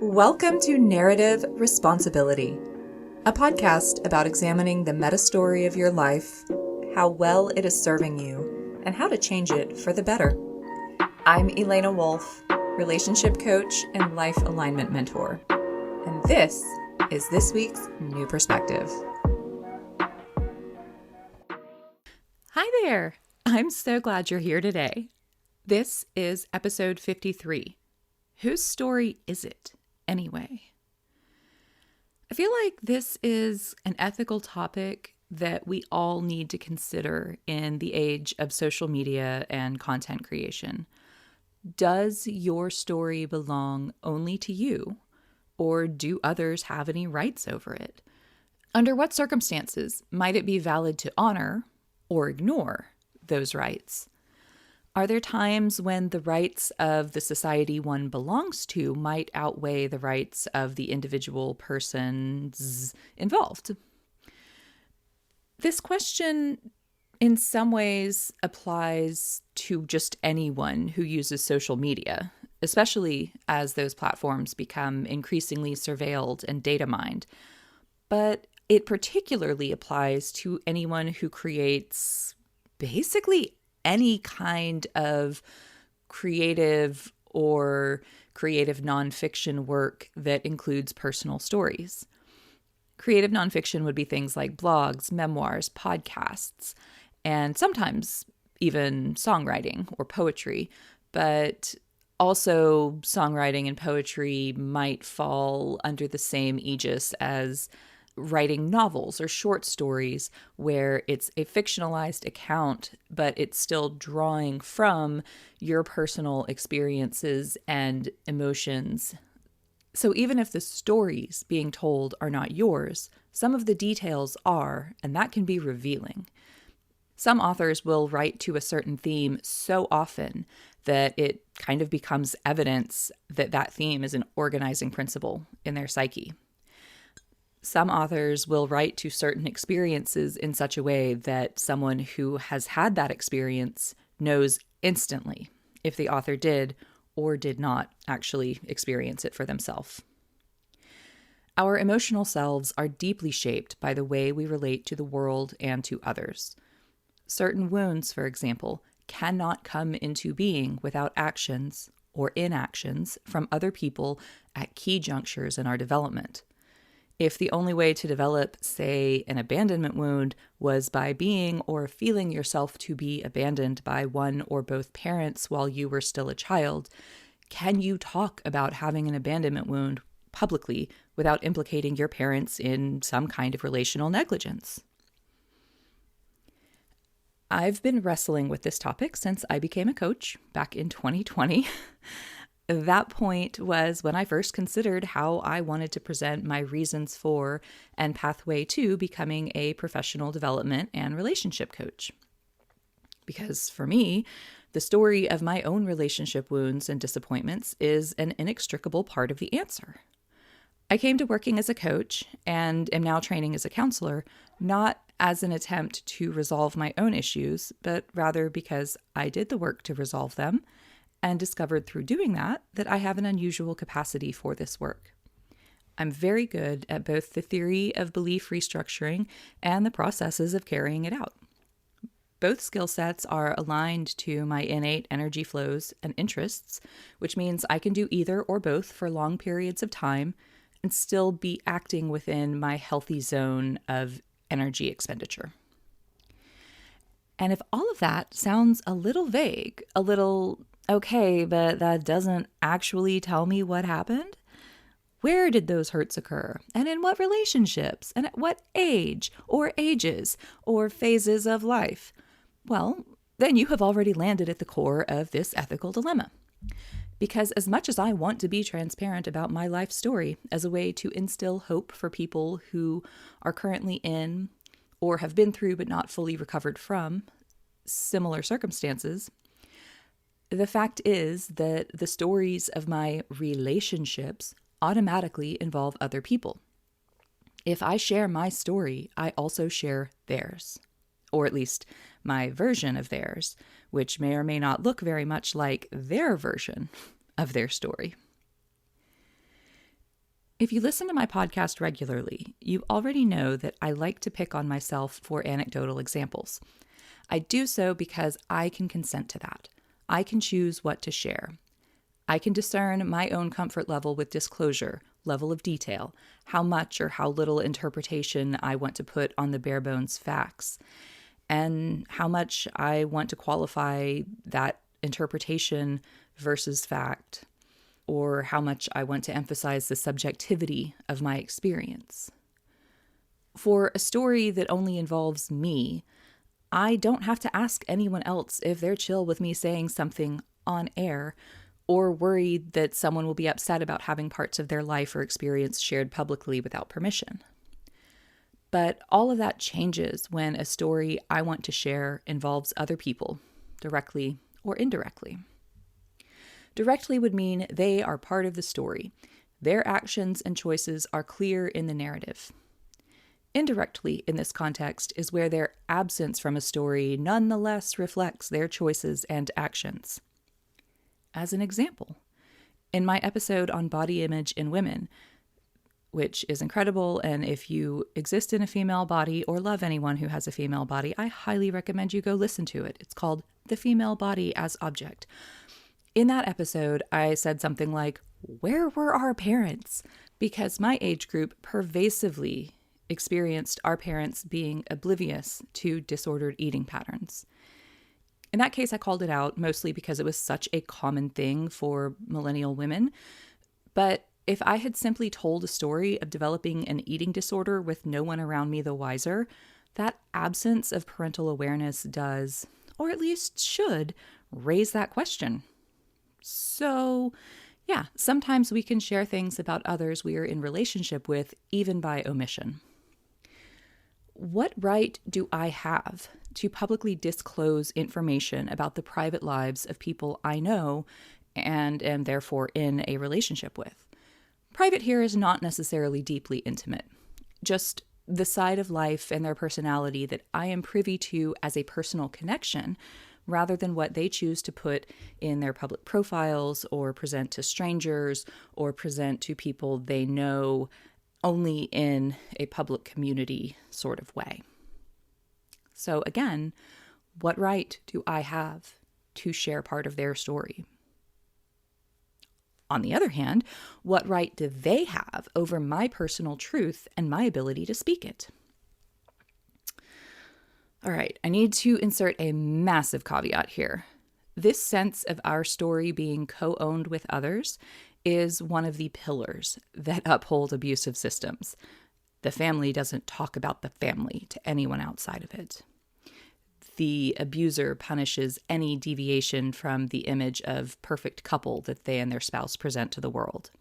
Welcome to Narrative Responsibility, a podcast about examining the meta story of your life, how well it is serving you, and how to change it for the better. I'm Elena Wolf, relationship coach and life alignment mentor, and this is this week's New Perspective. Hi there! I'm so glad you're here today. This is episode 53. Whose story is it, anyway? I feel like this is an ethical topic that we all need to consider in the age of social media and content creation. Does your story belong only to you, or do others have any rights over it? Under what circumstances might it be valid to honor or ignore those rights? Are there times when the rights of the society one belongs to might outweigh the rights of the individual persons involved? This question in some ways applies to just anyone who uses social media, especially as those platforms become increasingly surveilled and data mined. But it particularly applies to anyone who creates basically any kind of creative or creative nonfiction work that includes personal stories. Creative nonfiction would be things like blogs, memoirs, podcasts, and sometimes even songwriting or poetry. But also songwriting and poetry might fall under the same aegis as writing novels or short stories, where it's a fictionalized account, but it's still drawing from your personal experiences and emotions. So even if the stories being told are not yours, some of the details are, and that can be revealing. Some authors will write to a certain theme so often that it kind of becomes evidence that that theme is an organizing principle in their psyche. Some authors will write to certain experiences in such a way that someone who has had that experience knows instantly if the author did or did not actually experience it for themselves. Our emotional selves are deeply shaped by the way we relate to the world and to others. Certain wounds, for example, cannot come into being without actions or inactions from other people at key junctures in our development. If the only way to develop, say, an abandonment wound was by being or feeling yourself to be abandoned by one or both parents while you were still a child, can you talk about having an abandonment wound publicly without implicating your parents in some kind of relational negligence? I've been wrestling with this topic since I became a coach back in 2020. That point was when I first considered how I wanted to present my reasons for and pathway to becoming a professional development and relationship coach. Because for me, the story of my own relationship wounds and disappointments is an inextricable part of the answer. I came to working as a coach and am now training as a counselor, not as an attempt to resolve my own issues, but rather because I did the work to resolve them and discovered through doing that I have an unusual capacity for this work. I'm very good at both the theory of belief restructuring and the processes of carrying it out. Both skill sets are aligned to my innate energy flows and interests, which means I can do either or both for long periods of time and still be acting within my healthy zone of energy expenditure. And if all of that sounds a little vague, a little okay, but that doesn't actually tell me what happened, where did those hurts occur? And in what relationships? And at what age or ages or phases of life? Well, then you have already landed at the core of this ethical dilemma. Because as much as I want to be transparent about my life story as a way to instill hope for people who are currently in or have been through but not fully recovered from similar circumstances, the fact is that the stories of my relationships automatically involve other people. If I share my story, I also share theirs, or at least my version of theirs, which may or may not look very much like their version of their story. If you listen to my podcast regularly, you already know that I like to pick on myself for anecdotal examples. I do so because I can consent to that. I can choose what to share. I can discern my own comfort level with disclosure, level of detail, how much or how little interpretation I want to put on the bare bones facts, and how much I want to qualify that interpretation versus fact, or how much I want to emphasize the subjectivity of my experience. For a story that only involves me, I don't have to ask anyone else if they're chill with me saying something on air, or worried that someone will be upset about having parts of their life or experience shared publicly without permission. But all of that changes when a story I want to share involves other people, directly or indirectly. Directly would mean they are part of the story. Their actions and choices are clear in the narrative. Indirectly, in this context, is where their absence from a story nonetheless reflects their choices and actions. As an example, in my episode on body image in women, which is incredible, and if you exist in a female body or love anyone who has a female body, I highly recommend you go listen to it. It's called The Female Body as Object. In that episode, I said something like, "Where were our parents?" Because my age group pervasively experienced our parents being oblivious to disordered eating patterns. In that case, I called it out mostly because it was such a common thing for millennial women. But if I had simply told a story of developing an eating disorder with no one around me the wiser, that absence of parental awareness does, or at least should, raise that question. So, yeah, sometimes we can share things about others we are in relationship with, even by omission. What right do I have to publicly disclose information about the private lives of people I know and am therefore in a relationship with? Private here is not necessarily deeply intimate, just the side of life and their personality that I am privy to as a personal connection, rather than what they choose to put in their public profiles or present to strangers or present to people they know only in a public community sort of way. So again, what right do I have to share part of their story? On the other hand, what right do they have over my personal truth and my ability to speak it? All right, I need to insert a massive caveat here. This sense of our story being co-owned with others is one of the pillars that uphold abusive systems. The family doesn't talk about the family to anyone outside of it. The abuser punishes any deviation from the image of perfect couple that they and their spouse present to the world.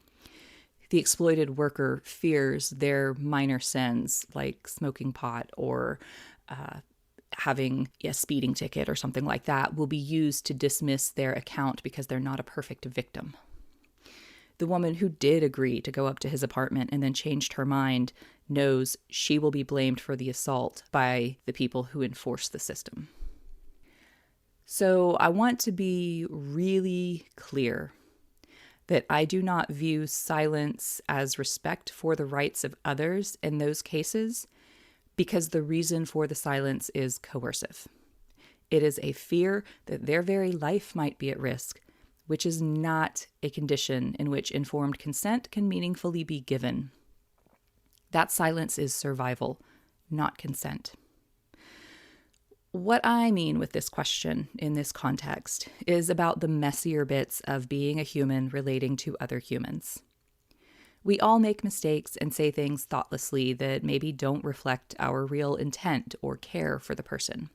The exploited worker fears their minor sins, like smoking pot or having a speeding ticket or something like that, will be used to dismiss their account because they're not a perfect victim. The woman who did agree to go up to his apartment and then changed her mind knows she will be blamed for the assault by the people who enforce the system. So I want to be really clear that I do not view silence as respect for the rights of others in those cases, because the reason for the silence is coercive. It is a fear that their very life might be at risk, which is not a condition in which informed consent can meaningfully be given. That silence is survival, not consent. What I mean with this question in this context is about the messier bits of being a human relating to other humans. We all make mistakes and say things thoughtlessly that maybe don't reflect our real intent or care for the person.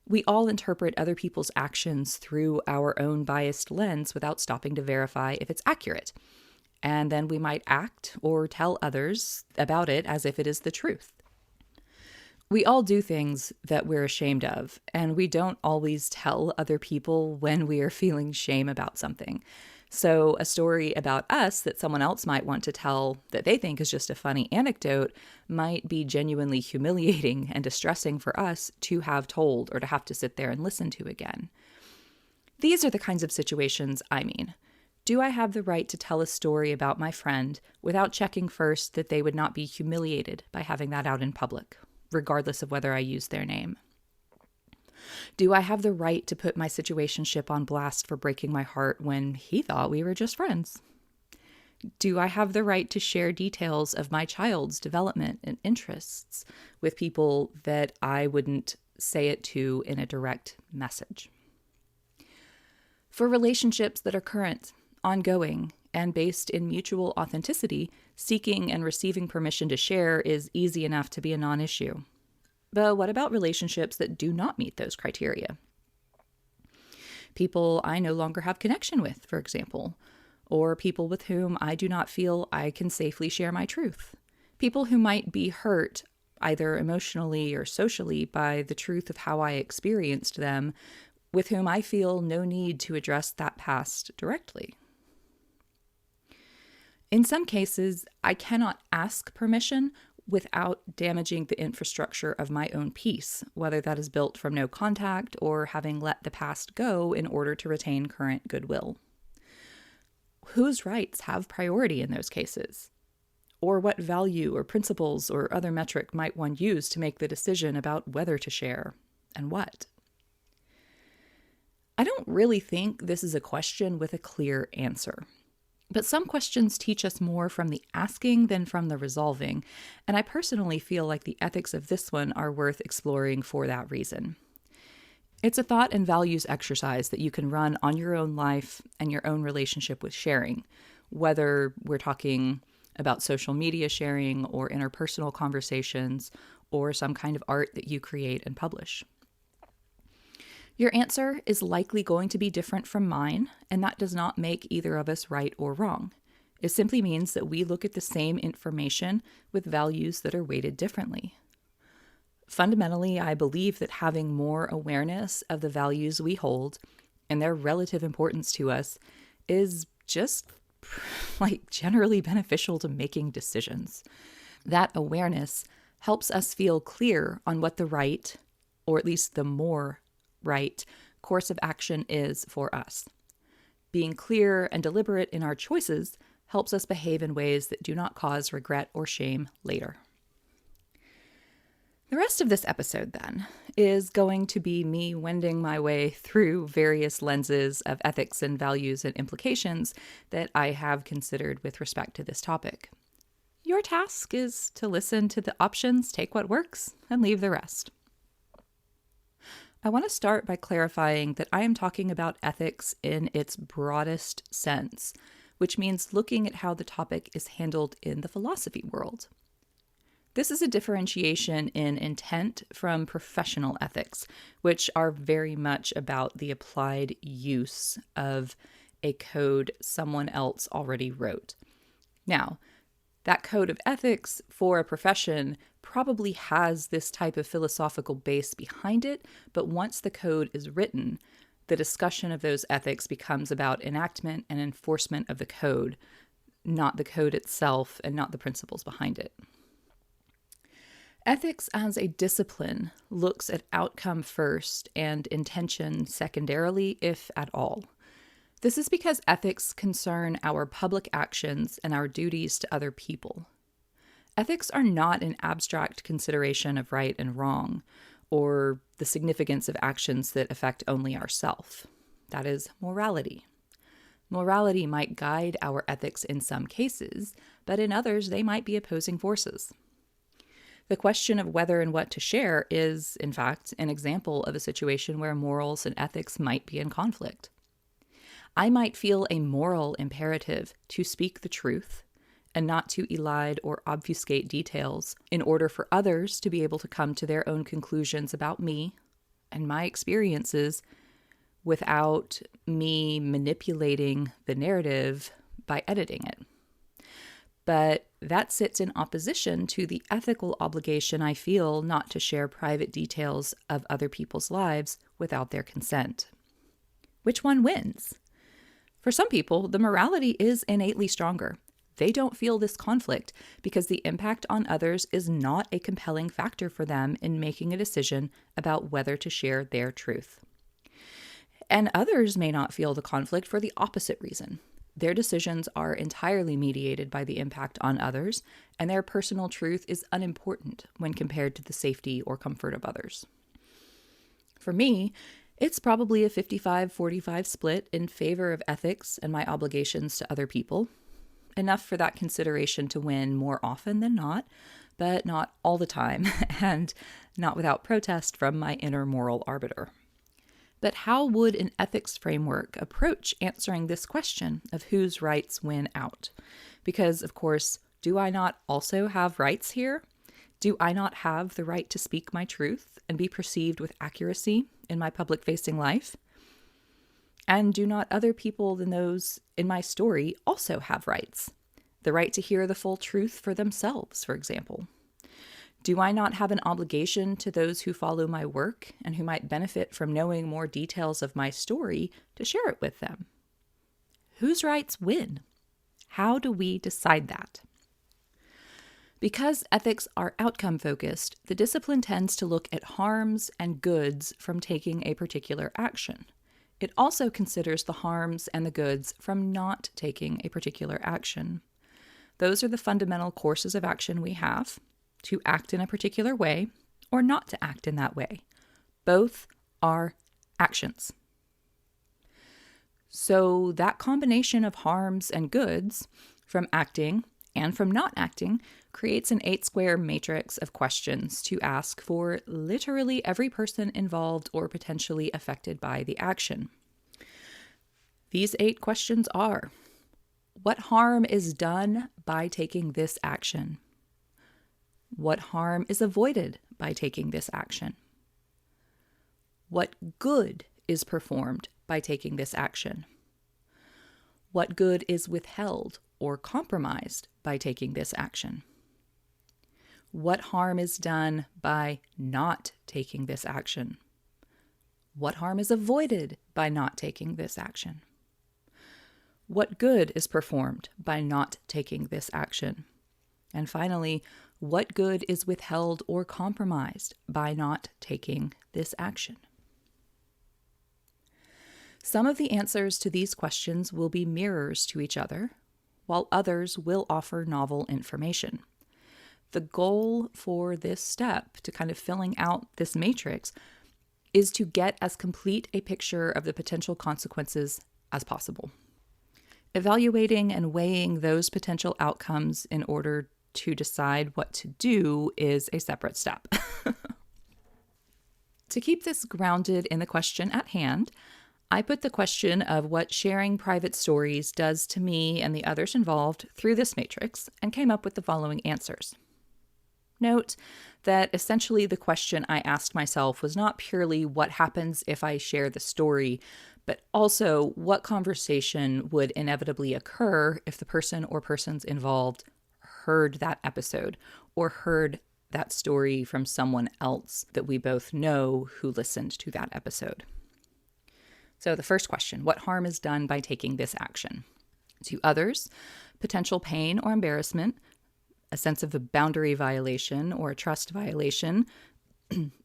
We all interpret other people's actions through our own biased lens without stopping to verify if it's accurate. And then we might act or tell others about it as if it is the truth. We all do things that we're ashamed of, and we don't always tell other people when we are feeling shame about something. So a story about us that someone else might want to tell that they think is just a funny anecdote might be genuinely humiliating and distressing for us to have told or to have to sit there and listen to again. These are the kinds of situations I mean. Do I have the right to tell a story about my friend without checking first that they would not be humiliated by having that out in public, regardless of whether I use their name? Do I have the right to put my situationship on blast for breaking my heart when he thought we were just friends? Do I have the right to share details of my child's development and interests with people that I wouldn't say it to in a direct message? For relationships that are current, ongoing, and based in mutual authenticity, seeking and receiving permission to share is easy enough to be a non-issue. But what about relationships that do not meet those criteria? People I no longer have connection with, for example, or people with whom I do not feel I can safely share my truth. People who might be hurt either emotionally or socially by the truth of how I experienced them, with whom I feel no need to address that past directly. In some cases, I cannot ask permission without damaging the infrastructure of my own peace, whether that is built from no contact or having let the past go in order to retain current goodwill. Whose rights have priority in those cases? Or what value or principles or other metric might one use to make the decision about whether to share and what? I don't really think this is a question with a clear answer. But some questions teach us more from the asking than from the resolving, and I personally feel like the ethics of this one are worth exploring for that reason. It's a thought and values exercise that you can run on your own life and your own relationship with sharing, whether we're talking about social media sharing or interpersonal conversations or some kind of art that you create and publish. Your answer is likely going to be different from mine, and that does not make either of us right or wrong. It simply means that we look at the same information with values that are weighted differently. Fundamentally, I believe that having more awareness of the values we hold and their relative importance to us is just generally beneficial to making decisions. That awareness helps us feel clear on what the right, or at least the more right, course of action is for us. Being clear and deliberate in our choices helps us behave in ways that do not cause regret or shame later. The rest of this episode, then, is going to be me wending my way through various lenses of ethics and values and implications that I have considered with respect to this topic. Your task is to listen to the options, take what works, and leave the rest. I want to start by clarifying that I am talking about ethics in its broadest sense, which means looking at how the topic is handled in the philosophy world. This is a differentiation in intent from professional ethics, which are very much about the applied use of a code someone else already wrote. Now, that code of ethics for a profession probably has this type of philosophical base behind it, but once the code is written, the discussion of those ethics becomes about enactment and enforcement of the code, not the code itself and not the principles behind it. Ethics as a discipline looks at outcome first and intention secondarily, if at all. This is because ethics concern our public actions and our duties to other people. Ethics are not an abstract consideration of right and wrong, or the significance of actions that affect only ourself. That is morality. Morality might guide our ethics in some cases, but in others they might be opposing forces. The question of whether and what to share is, in fact, an example of a situation where morals and ethics might be in conflict. I might feel a moral imperative to speak the truth and not to elide or obfuscate details in order for others to be able to come to their own conclusions about me and my experiences without me manipulating the narrative by editing it. But that sits in opposition to the ethical obligation I feel not to share private details of other people's lives without their consent. Which one wins? For some people, the morality is innately stronger. They don't feel this conflict because the impact on others is not a compelling factor for them in making a decision about whether to share their truth. And others may not feel the conflict for the opposite reason. Their decisions are entirely mediated by the impact on others, and their personal truth is unimportant when compared to the safety or comfort of others. For me, it's probably a 55-45 split in favor of ethics and my obligations to other people. Enough for that consideration to win more often than not, but not all the time, and not without protest from my inner moral arbiter. But how would an ethics framework approach answering this question of whose rights win out? Because, of course, do I not also have rights here? Do I not have the right to speak my truth and be perceived with accuracy in my public-facing life? And do not other people than those in my story also have rights? The right to hear the full truth for themselves, for example. Do I not have an obligation to those who follow my work and who might benefit from knowing more details of my story to share it with them? Whose rights win? How do we decide that? Because ethics are outcome-focused, the discipline tends to look at harms and goods from taking a particular action. It also considers the harms and the goods from not taking a particular action. Those are the fundamental courses of action we have: to act in a particular way or not to act in that way. Both are actions. So that combination of harms and goods from acting and from not acting creates an 8-square matrix of questions to ask for literally every person involved or potentially affected by the action. These 8 questions are: what harm is done by taking this action? What harm is avoided by taking this action? What good is performed by taking this action? What good is withheld or compromised by taking this action? What harm is done by not taking this action? What harm is avoided by not taking this action? What good is performed by not taking this action? And finally, what good is withheld or compromised by not taking this action? Some of the answers to these questions will be mirrors to each other, while others will offer novel information. The goal for this step, to kind of filling out this matrix, is to get as complete a picture of the potential consequences as possible. Evaluating and weighing those potential outcomes in order to decide what to do is a separate step. To keep this grounded in the question at hand, I put the question of what sharing private stories does to me and the others involved through this matrix and came up with the following answers. Note that essentially the question I asked myself was not purely what happens if I share the story, but also what conversation would inevitably occur if the person or persons involved heard that episode or heard that story from someone else that we both know who listened to that episode. So the first question: what harm is done by taking this action? To others, potential pain or embarrassment, a sense of a boundary violation or a trust violation,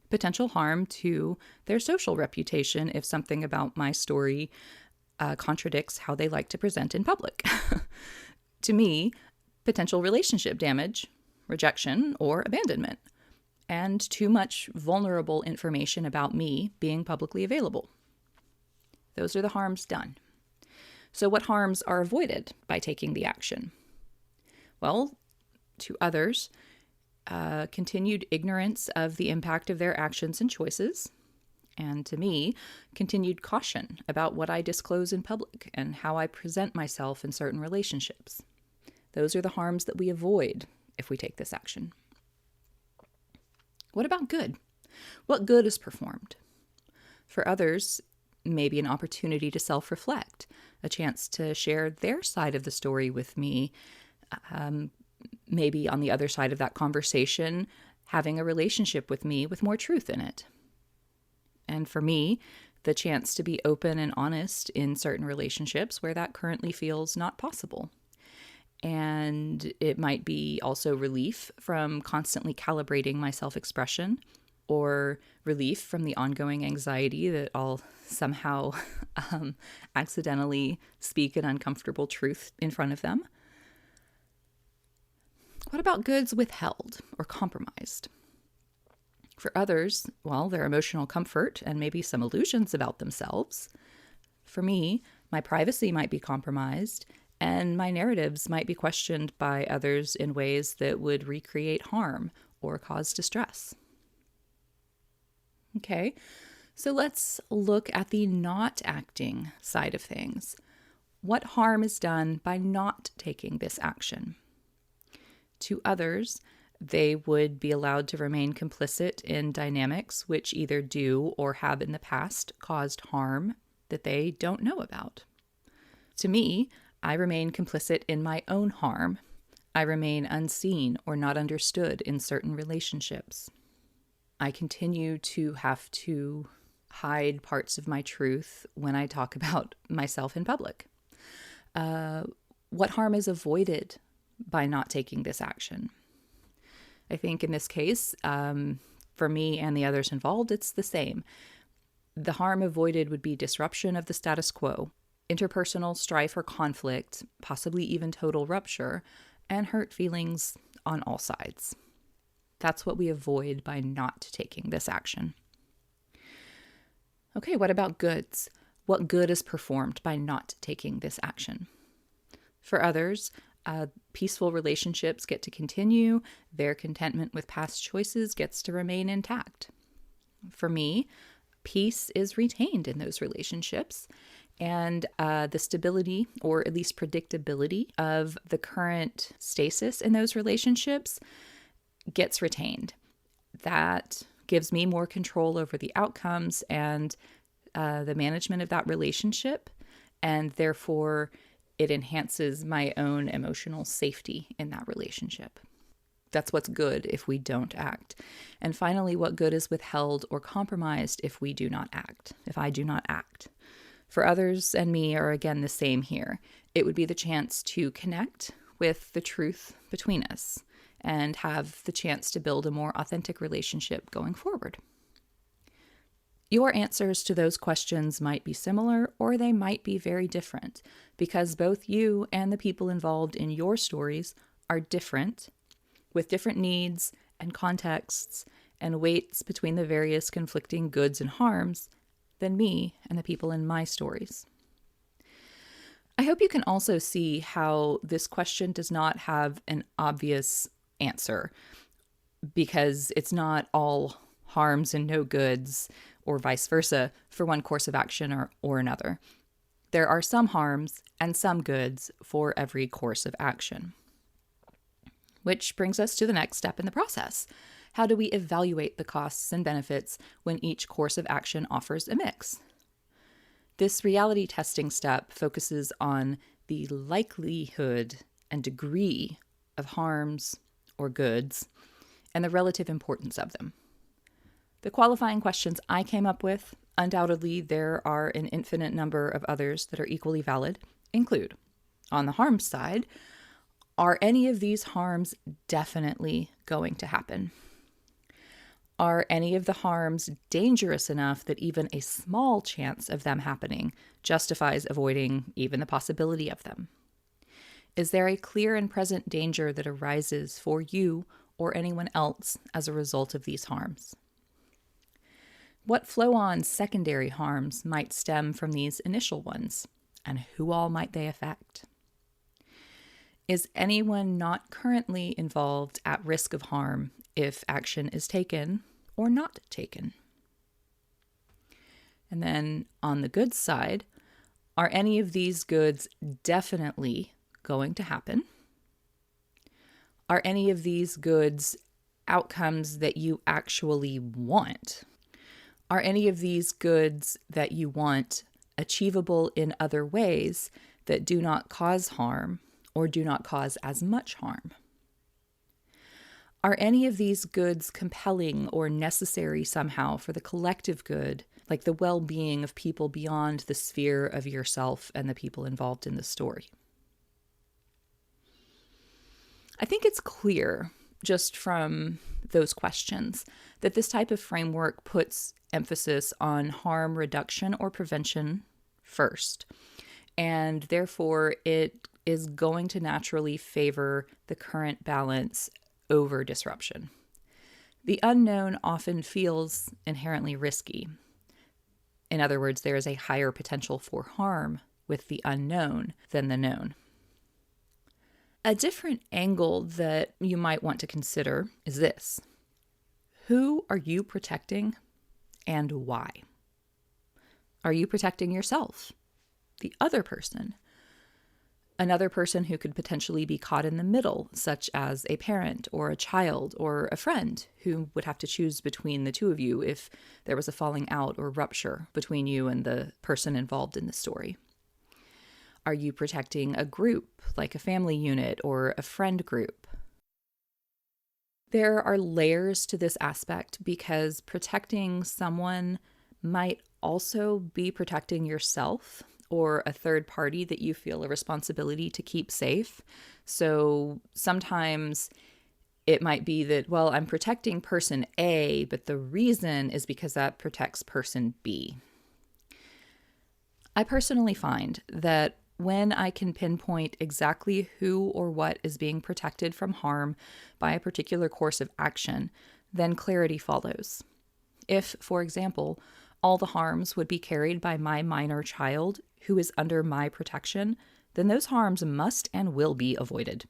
potential harm to their social reputation if something about my story contradicts how they like to present in public. To me, potential relationship damage, rejection, or abandonment, and too much vulnerable information about me being publicly available. Those are the harms done. So what harms are avoided by taking the action? Well, to others, continued ignorance of the impact of their actions and choices, and to me, continued caution about what I disclose in public and how I present myself in certain relationships. Those are the harms that we avoid if we take this action. What about good? What good is performed? For others, maybe an opportunity to self-reflect, a chance to share their side of the story with me, maybe on the other side of that conversation, having a relationship with me with more truth in it. And for me, the chance to be open and honest in certain relationships where that currently feels not possible. And it might be also relief from constantly calibrating my self-expression, or relief from the ongoing anxiety that I'll somehow accidentally speak an uncomfortable truth in front of them? What about goods withheld or compromised? For others, well, their emotional comfort and maybe some illusions about themselves. For me, my privacy might be compromised, and my narratives might be questioned by others in ways that would recreate harm or cause distress. Okay, so let's look at the not acting side of things. What harm is done by not taking this action? To others, they would be allowed to remain complicit in dynamics which either do or have in the past caused harm that they don't know about. To me, I remain complicit in my own harm. I remain unseen or not understood in certain relationships. I continue to have to hide parts of my truth when I talk about myself in public. What harm is avoided by not taking this action? I think in this case, for me and the others involved, it's the same. The harm avoided would be disruption of the status quo, interpersonal strife or conflict, possibly even total rupture, and hurt feelings on all sides. That's what we avoid by not taking this action. Okay, what about goods? What good is performed by not taking this action? For others, peaceful relationships get to continue. Their contentment with past choices gets to remain intact. For me, peace is retained in those relationships, and the stability, or at least predictability, of the current stasis in those relationships gets retained. That gives me more control over the outcomes and the management of that relationship, and therefore it enhances my own emotional safety in that relationship. That's what's good if we don't act. And finally, what good is withheld or compromised if we do not act, if I do not act? For others and me are again the same here. It would be the chance to connect with the truth between us and have the chance to build a more authentic relationship going forward. Your answers to those questions might be similar, or they might be very different, because both you and the people involved in your stories are different, with different needs and contexts and weights between the various conflicting goods and harms than me and the people in my stories. I hope you can also see how this question does not have an obvious answer, because it's not all harms and no goods, or vice versa, for one course of action or another. There are some harms and some goods for every course of action. Which brings us to the next step in the process. How do we evaluate the costs and benefits when each course of action offers a mix? This reality testing step focuses on the likelihood and degree of harms or goods and the relative importance of them. The qualifying questions I came up with, undoubtedly there are an infinite number of others that are equally valid, include, on the harms side, are any of these harms definitely going to happen? Are any of the harms dangerous enough that even a small chance of them happening justifies avoiding even the possibility of them? Is there a clear and present danger that arises for you or anyone else as a result of these harms? What flow-on secondary harms might stem from these initial ones, and who all might they affect? Is anyone not currently involved at risk of harm if action is taken or not taken? And then on the good side, are any of these goods definitely going to happen? Are any of these goods outcomes that you actually want? Are any of these goods that you want achievable in other ways that do not cause harm or do not cause as much harm? Are any of these goods compelling or necessary somehow for the collective good, like the well-being of people beyond the sphere of yourself and the people involved in the story? I think it's clear just from those questions, that this type of framework puts emphasis on harm reduction or prevention first. And therefore, it is going to naturally favor the current balance over disruption. The unknown often feels inherently risky. In other words, there is a higher potential for harm with the unknown than the known. A different angle that you might want to consider is this: who are you protecting and why? Are you protecting yourself, the other person, another person who could potentially be caught in the middle, such as a parent or a child or a friend who would have to choose between the two of you if there was a falling out or rupture between you and the person involved in the story? Are you protecting a group, like a family unit or a friend group? There are layers to this aspect because protecting someone might also be protecting yourself or a third party that you feel a responsibility to keep safe. So sometimes it might be that, well, I'm protecting person A, but the reason is because that protects person B. I personally find that when I can pinpoint exactly who or what is being protected from harm by a particular course of action, then clarity follows. If, for example, all the harms would be carried by my minor child who is under my protection, then those harms must and will be avoided.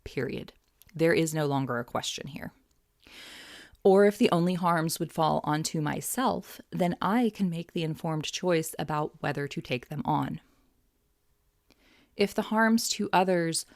Period. There is no longer a question here. Or if the only harms would fall onto myself, then I can make the informed choice about whether to take them on. If the harms to others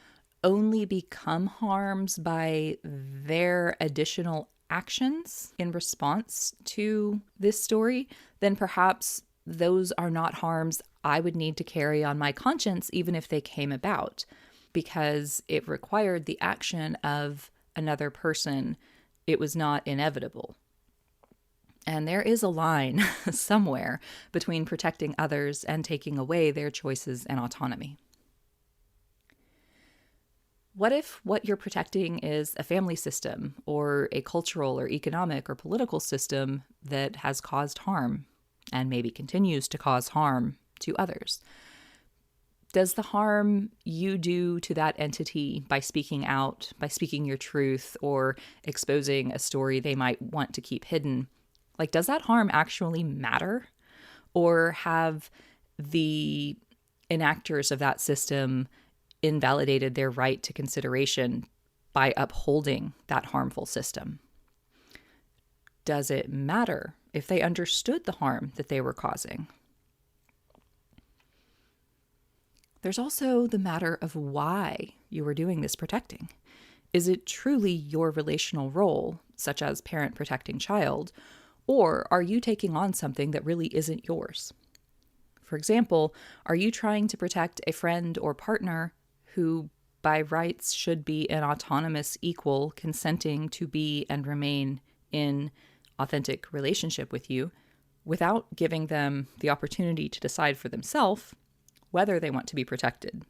only become harms by their additional actions in response to this story, then perhaps those are not harms I would need to carry on my conscience even if they came about, because it required the action of another person. It was not inevitable. And there is a line somewhere between protecting others and taking away their choices and autonomy. What if what you're protecting is a family system or a cultural or economic or political system that has caused harm and maybe continues to cause harm to others? Does the harm you do to that entity by speaking out, by speaking your truth, or exposing a story they might want to keep hidden, does that harm actually matter? Or have the enactors of that system invalidated their right to consideration by upholding that harmful system? Does it matter if they understood the harm that they were causing? There's also the matter of why you were doing this protecting. Is it truly your relational role, such as parent protecting child, or are you taking on something that really isn't yours? For example, are you trying to protect a friend or partner who by rights should be an autonomous equal consenting to be and remain in authentic relationship with you without giving them the opportunity to decide for themselves whether they want to be protected?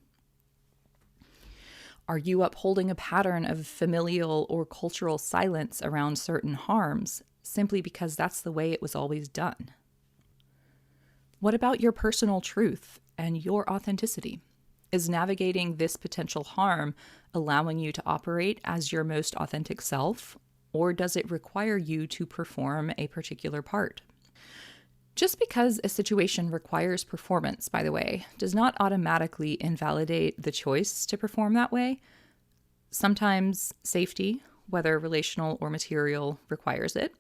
Are you upholding a pattern of familial or cultural silence around certain harms simply because that's the way it was always done? What about your personal truth and your authenticity? Is navigating this potential harm allowing you to operate as your most authentic self, or does it require you to perform a particular part? Just because a situation requires performance, by the way, does not automatically invalidate the choice to perform that way. Sometimes safety, whether relational or material, requires it.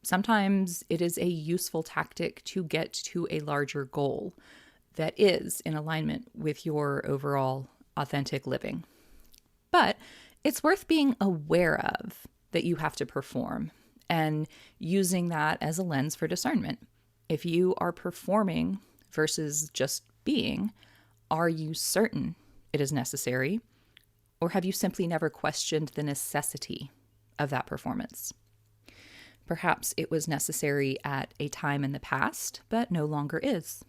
Sometimes it is a useful tactic to get to a larger goal that is in alignment with your overall authentic living. But it's worth being aware of that you have to perform and using that as a lens for discernment. If you are performing versus just being, are you certain it is necessary? Or have you simply never questioned the necessity of that performance? Perhaps it was necessary at a time in the past, but no longer is.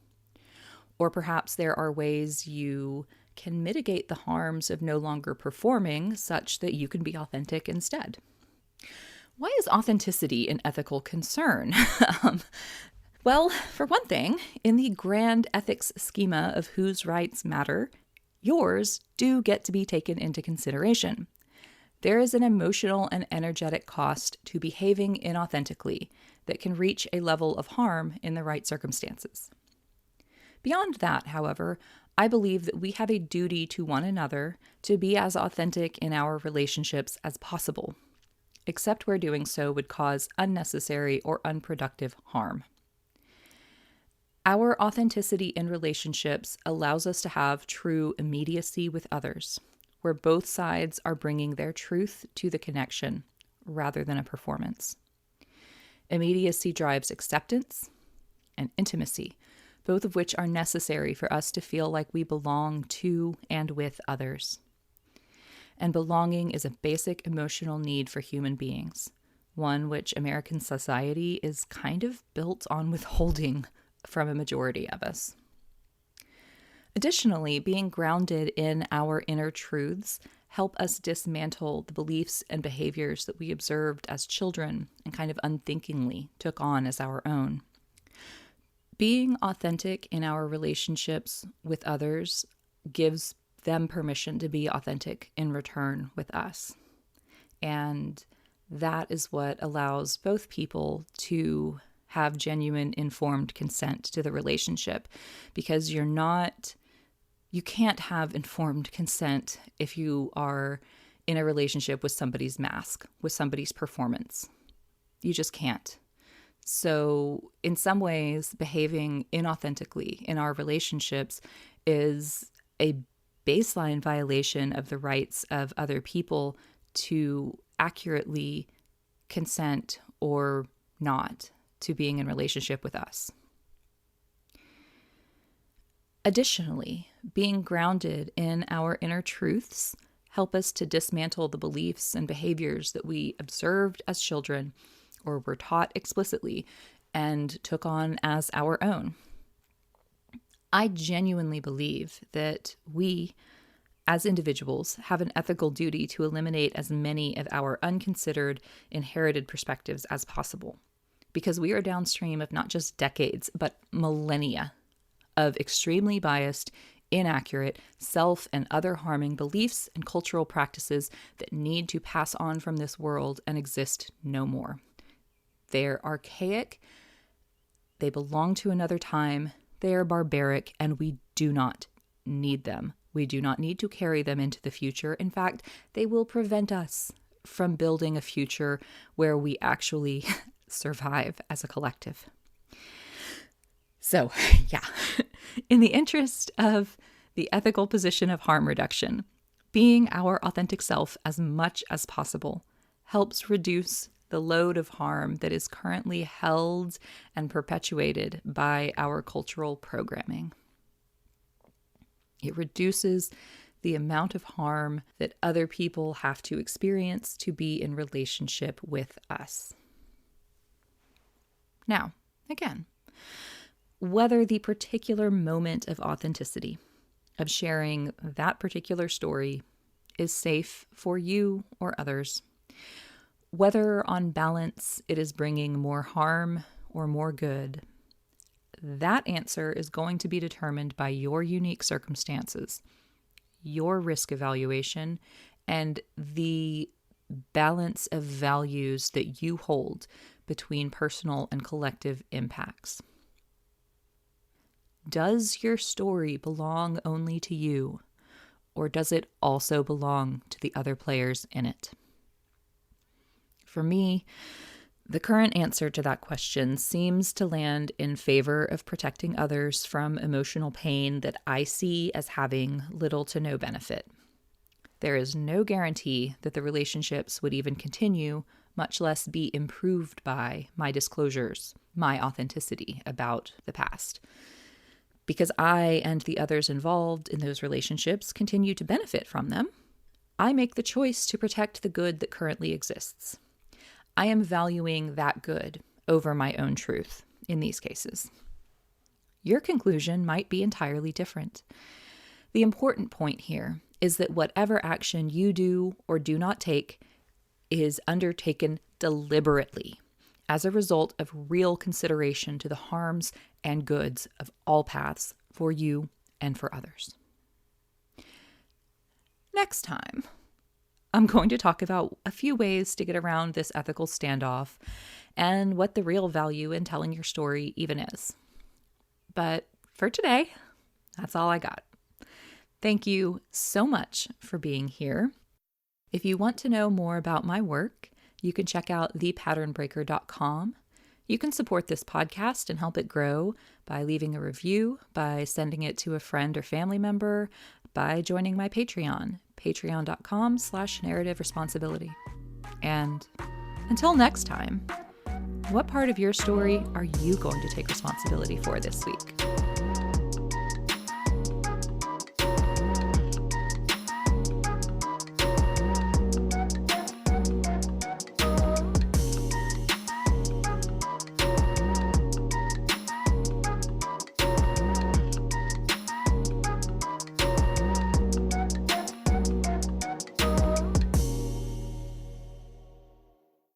Or perhaps there are ways you can mitigate the harms of no longer performing such that you can be authentic instead. Why is authenticity an ethical concern? Well, for one thing, in the grand ethics schema of whose rights matter, yours do get to be taken into consideration. There is an emotional and energetic cost to behaving inauthentically that can reach a level of harm in the right circumstances. Beyond that, however, I believe that we have a duty to one another to be as authentic in our relationships as possible, except where doing so would cause unnecessary or unproductive harm. Our authenticity in relationships allows us to have true immediacy with others, where both sides are bringing their truth to the connection rather than a performance. Immediacy drives acceptance and intimacy, both of which are necessary for us to feel like we belong to and with others. And belonging is a basic emotional need for human beings, one which American society is kind of built on withholding from a majority of us. Additionally, being grounded in our inner truths help us dismantle the beliefs and behaviors that we observed as children and kind of unthinkingly took on as our own. Being authentic in our relationships with others gives them permission to be authentic in return with us. And that is what allows both people to have genuine informed consent to the relationship, because you can't have informed consent if you are in a relationship with somebody's mask, with somebody's performance. You just can't. So in some ways, behaving inauthentically in our relationships is a baseline violation of the rights of other people to accurately consent or not to being in relationship with us. Additionally, being grounded in our inner truths help us to dismantle the beliefs and behaviors that we observed as children or were taught explicitly and took on as our own. I genuinely believe that we, as individuals, have an ethical duty to eliminate as many of our unconsidered, inherited perspectives as possible, because we are downstream of not just decades, but millennia of extremely biased, inaccurate, self and other harming beliefs and cultural practices that need to pass on from this world and exist no more. They're archaic, they belong to another time, they are barbaric, and we do not need them. We do not need to carry them into the future. In fact, they will prevent us from building a future where we actually survive as a collective. So, yeah, in the interest of the ethical position of harm reduction, being our authentic self as much as possible helps reduce the load of harm that is currently held and perpetuated by our cultural programming. It reduces the amount of harm that other people have to experience to be in relationship with us. Now, again, whether the particular moment of authenticity, of sharing that particular story, is safe for you or others, whether on balance it is bringing more harm or more good, that answer is going to be determined by your unique circumstances, your risk evaluation, and the balance of values that you hold between personal and collective impacts. Does your story belong only to you, or does it also belong to the other players in it? For me, the current answer to that question seems to land in favor of protecting others from emotional pain that I see as having little to no benefit. There is no guarantee that the relationships would even continue, much less be improved by my disclosures, my authenticity about the past. Because I and the others involved in those relationships continue to benefit from them, I make the choice to protect the good that currently exists. I am valuing that good over my own truth in these cases. Your conclusion might be entirely different. The important point here is that whatever action you do or do not take is undertaken deliberately as a result of real consideration to the harms and goods of all paths for you and for others. Next time, I'm going to talk about a few ways to get around this ethical standoff and what the real value in telling your story even is. But for today, that's all I got. Thank you so much for being here. If you want to know more about my work, you can check out thepatternbreaker.com. You can support this podcast and help it grow by leaving a review, by sending it to a friend or family member, by joining my Patreon, patreon.com/narrative responsibility. And until next time, what part of your story are you going to take responsibility for this week?